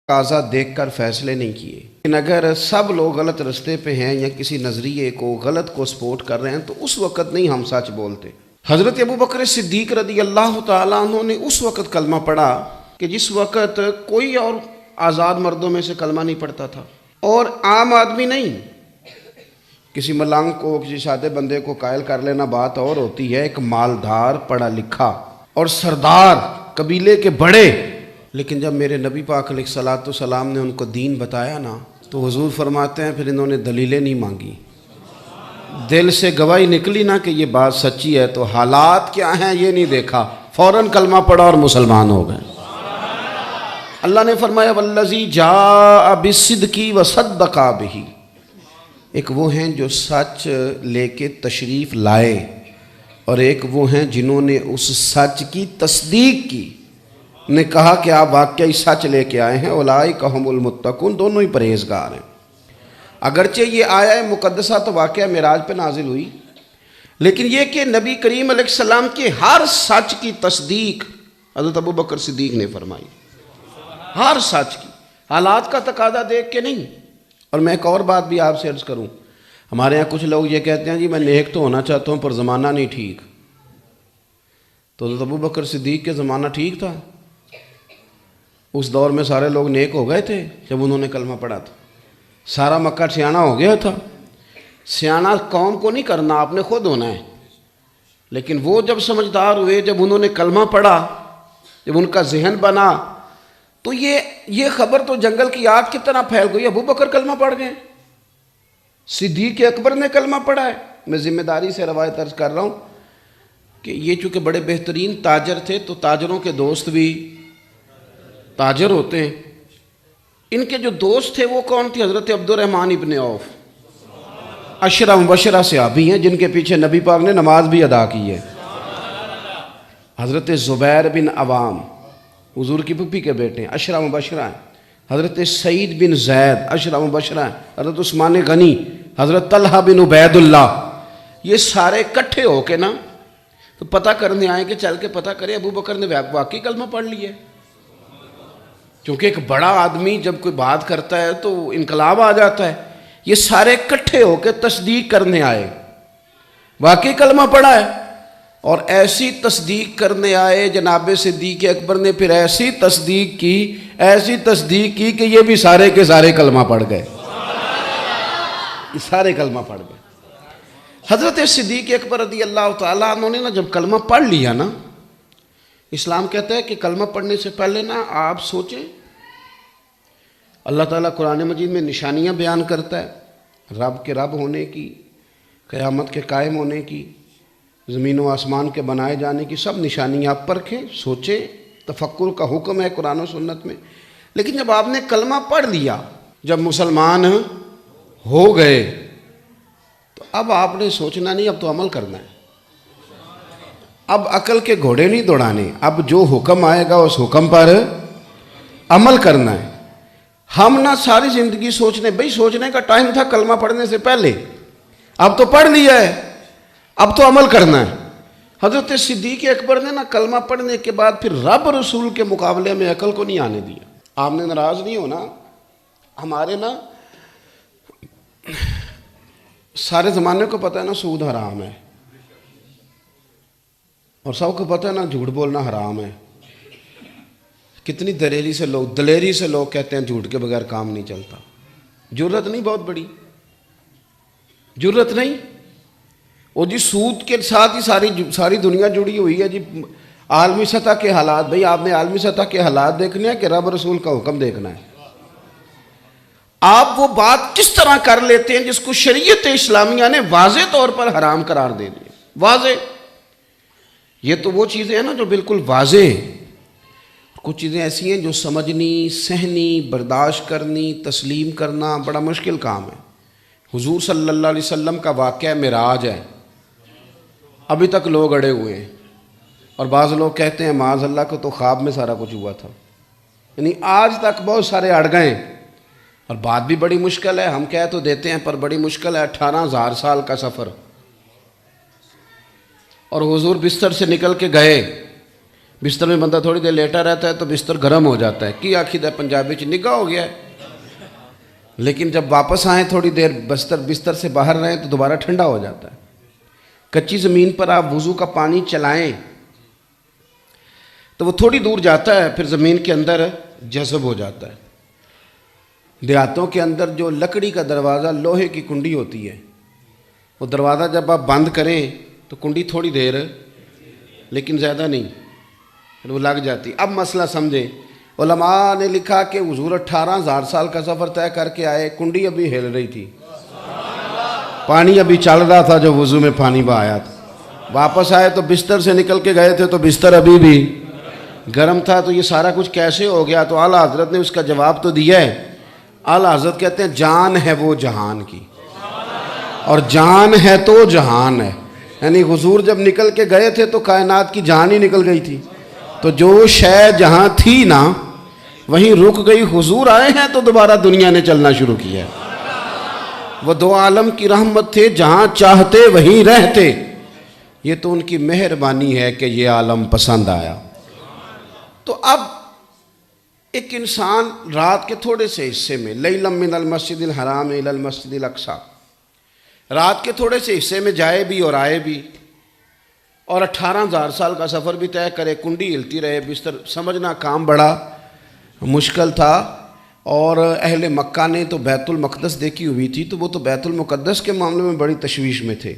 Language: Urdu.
تقاضا دیکھ کر فیصلے نہیں کیے، لیکن اگر سب لوگ غلط رستے پہ ہیں یا کسی نظریے کو غلط کو سپورٹ کر رہے ہیں تو اس وقت نہیں ہم سچ بولتے۔ حضرت ابوبکر صدیق رضی اللہ تعالیٰ عنہ نے اس وقت کلمہ پڑھا کہ جس وقت کوئی اور آزاد مردوں میں سے کلمہ نہیں پڑھتا تھا، اور عام آدمی نہیں، کسی ملنگ کو کسی سادے بندے کو قائل کر لینا بات اور ہوتی ہے، ایک مالدار پڑھا لکھا اور سردار قبیلے کے بڑے، لیکن جب میرے نبی پاک علیہ الصلوۃ والسلام نے ان کو دین بتایا نا تو حضور فرماتے ہیں پھر انہوں نے دلیلیں نہیں مانگی، دل سے گواہی نکلی نا کہ یہ بات سچی ہے، تو حالات کیا ہیں یہ نہیں دیکھا، فوراً کلمہ پڑھا اور مسلمان ہو گئے۔ اللہ نے فرمایا والذی جاء بالصدق وصدق بہ، ایک وہ ہیں جو سچ لے کے تشریف لائے، اور ایک وہ ہیں جنہوں نے اس سچ کی تصدیق کی، نے کہا کہ آپ واقعی سچ لے کے آئے ہیں، اولئک ھم المتقون، دونوں ہی پرہیزگار ہیں۔ اگرچہ یہ آیہ مقدسہ تو واقعہ معراج پہ نازل ہوئی، لیکن یہ کہ نبی کریم علیہ السلام کے ہر سچ کی تصدیق حضرت ابوبکر صدیق نے فرمائی، ہر سچ کی، حالات کا تقاضا دیکھ کے نہیں۔ اور میں ایک اور بات بھی آپ سے عرض کروں، ہمارے یہاں کچھ لوگ یہ کہتے ہیں جی میں نیک تو ہونا چاہتا ہوں پر زمانہ نہیں ٹھیک، تو حضرت ابوبکر صدیق کے زمانہ ٹھیک تھا؟ اس دور میں سارے لوگ نیک ہو گئے تھے جب انہوں نے کلمہ پڑھا تھا، سارا مکہ سیاںہ ہو گیا تھا۔ سیاںہ قوم کو نہیں کرنا، آپ نے خود ہونا ہے، لیکن وہ جب سمجھدار ہوئے، جب انہوں نے کلمہ پڑھا، جب ان کا ذہن بنا، تو یہ خبر تو جنگل کی آگ کی طرح پھیل گئی، ابوبکر کلمہ پڑھ گئے، صدیق اکبر نے کلمہ پڑھا ہے۔ میں ذمہ داری سے روایت عرض کر رہا ہوں کہ یہ چونکہ بڑے بہترین تاجر تھے تو تاجروں کے دوست بھی تاجر ہوتے ہیں۔ ان کے جو دوست تھے وہ کون تھے؟ حضرت عبد الرحمن ابن عوف، عشرہ مبشرہ صحابی ہیں جن کے پیچھے نبی پاک نے نماز بھی ادا کی ہے۔ حضرت زبیر بن عوام حضور کی پھپھی کے بیٹے ہیں، عشرہ مبشرہ ہیں۔ حضرت سعید بن زید عشرہ مبشرہ ہیں۔ حضرت عثمان غنی، حضرت طلحہ بن عبید اللہ، یہ سارے کٹھے ہو کے نا تو پتہ کرنے آئے کہ چل کے پتہ کرے ابوبکر نے واقعی کلمہ پڑھ لیا ہے، کیونکہ ایک بڑا آدمی جب کوئی بات کرتا ہے تو انقلاب آ جاتا ہے۔ یہ سارے کٹھے ہو کے تصدیق کرنے آئے، واقعی کلمہ پڑھا ہے، اور ایسی تصدیق کرنے آئے جناب صدیق اکبر نے پھر ایسی تصدیق کی کہ یہ بھی سارے کے سارے کلمہ پڑھ گئے، یہ سارے کلمہ پڑھ گئے۔ حضرت صدیق اکبر رضی اللہ تعالیٰ عنہ نے جب کلمہ پڑھ لیا نا، اسلام کہتا ہے کہ کلمہ پڑھنے سے پہلے نا آپ سوچیں، اللہ تعالیٰ قرآن مجید میں نشانیاں بیان کرتا ہے رب کے رب ہونے کی، قیامت کے قائم ہونے کی، زمین و آسمان کے بنائے جانے کی، سب نشانیاں آپ پرکھیں، سوچیں، تفکر کا حکم ہے قرآن و سنت میں۔ لیکن جب آپ نے کلمہ پڑھ لیا، جب مسلمان ہو گئے، تو اب آپ نے سوچنا نہیں، اب تو عمل کرنا ہے۔ اب عقل کے گھوڑے نہیں دوڑانے، اب جو حکم آئے گا اس حکم پر عمل کرنا ہے۔ ہم نہ ساری زندگی سوچنے، بھئی سوچنے کا ٹائم تھا کلمہ پڑھنے سے پہلے، اب تو پڑھ لیا ہے، اب تو عمل کرنا ہے۔ حضرت صدیق اکبر نے نا کلمہ پڑھنے کے بعد پھر رب رسول کے مقابلے میں عقل کو نہیں آنے دیا۔ آپ نے ناراض نہیں ہونا، ہمارے نا سارے زمانے کو پتہ ہے نا سود حرام ہے، اور سب کو پتہ ہے نا جھوٹ بولنا حرام ہے۔ کتنی دلیری سے لوگ کہتے ہیں جھوٹ کے بغیر کام نہیں چلتا۔ جرت نہیں بہت بڑی، جرت نہیں، وہ جی سود کے ساتھ ہی ساری دنیا جڑی ہوئی ہے جی، عالمی سطح کے حالات۔ بھئی آپ نے عالمی سطح کے حالات دیکھنے ہیں کہ رب رسول کا حکم دیکھنا ہے؟ آپ وہ بات کس طرح کر لیتے ہیں جس کو شریعت اسلامیہ نے واضح طور پر حرام قرار دے دیا، واضح۔ یہ تو وہ چیزیں ہیں نا جو بالکل واضح، کچھ چیزیں ایسی ہیں جو سمجھنی، سہنی، برداشت کرنی، تسلیم کرنا بڑا مشکل کام ہے۔ حضور صلی اللہ علیہ وسلم کا واقعہ معراج ہے، ابھی تک لوگ اڑے ہوئے ہیں، اور بعض لوگ کہتے ہیں معاذ اللہ کو تو خواب میں سارا کچھ ہوا تھا، یعنی آج تک بہت سارے اڑ گئے ہیں۔ اور بات بھی بڑی مشکل ہے، ہم کہہ تو دیتے ہیں پر بڑی مشکل ہے، 18,000 سال کا سفر، اور حضور بستر سے نکل کے گئے بستر میں بندہ تھوڑی دیر لیٹا رہتا ہے تو بستر گرم ہو جاتا ہے، کی آخید ہے پنجابی چ نگاہ ہو گیا ہے، لیکن جب واپس آئیں تھوڑی دیر بستر سے باہر رہیں تو دوبارہ ٹھنڈا ہو جاتا ہے۔ کچی زمین پر آپ وضو کا پانی چلائیں تو وہ تھوڑی دور جاتا ہے، پھر زمین کے اندر جذب ہو جاتا ہے۔ دیہاتوں کے اندر جو لکڑی کا دروازہ لوہے کی کنڈی ہوتی ہے، وہ دروازہ جب آپ بند کریں تو کنڈی تھوڑی دیر لیکن زیادہ نہیں، پھر وہ لگ جاتی۔ اب مسئلہ سمجھیں، علماء نے لکھا کہ حضور 18,000 سال کا سفر طے کر کے آئے، کنڈی ابھی ہل رہی تھی، پانی ابھی چل رہا تھا جو وضو میں پانی بہایا تھا۔ واپس آئے تو بستر سے نکل کے گئے تھے تو بستر ابھی بھی گرم تھا، تو یہ سارا کچھ کیسے ہو گیا؟ تو اعلیٰ حضرت نے اس کا جواب تو دیا ہے۔ اعلیٰ حضرت کہتے ہیں جان ہے وہ جہان کی، اور جان ہے تو جہان ہے، یعنی حضور جب نکل کے گئے تھے تو کائنات کی جان ہی نکل گئی تھی، تو جو شے جہاں تھی نا وہیں رک گئی، حضور آئے ہیں تو دوبارہ دنیا نے چلنا شروع کیا ہے۔ وہ دو عالم کی رحمت تھے، جہاں چاہتے وہیں رہتے، یہ تو ان کی مہربانی ہے کہ یہ عالم پسند آیا۔ تو اب ایک انسان رات کے تھوڑے سے حصے میں، لیلا من المسجد الحرام الی المسجد الاقصی، رات کے تھوڑے سے حصے میں جائے بھی اور آئے بھی، اور 18,000 سال کا سفر بھی طے کرے، کنڈی ہلتی رہے، بستر، سمجھنا کام بڑا مشکل تھا۔ اور اہل مکہ نے تو بیت المقدس دیکھی ہوئی تھی، تو وہ تو بیت المقدس کے معاملے میں بڑی تشویش میں تھے۔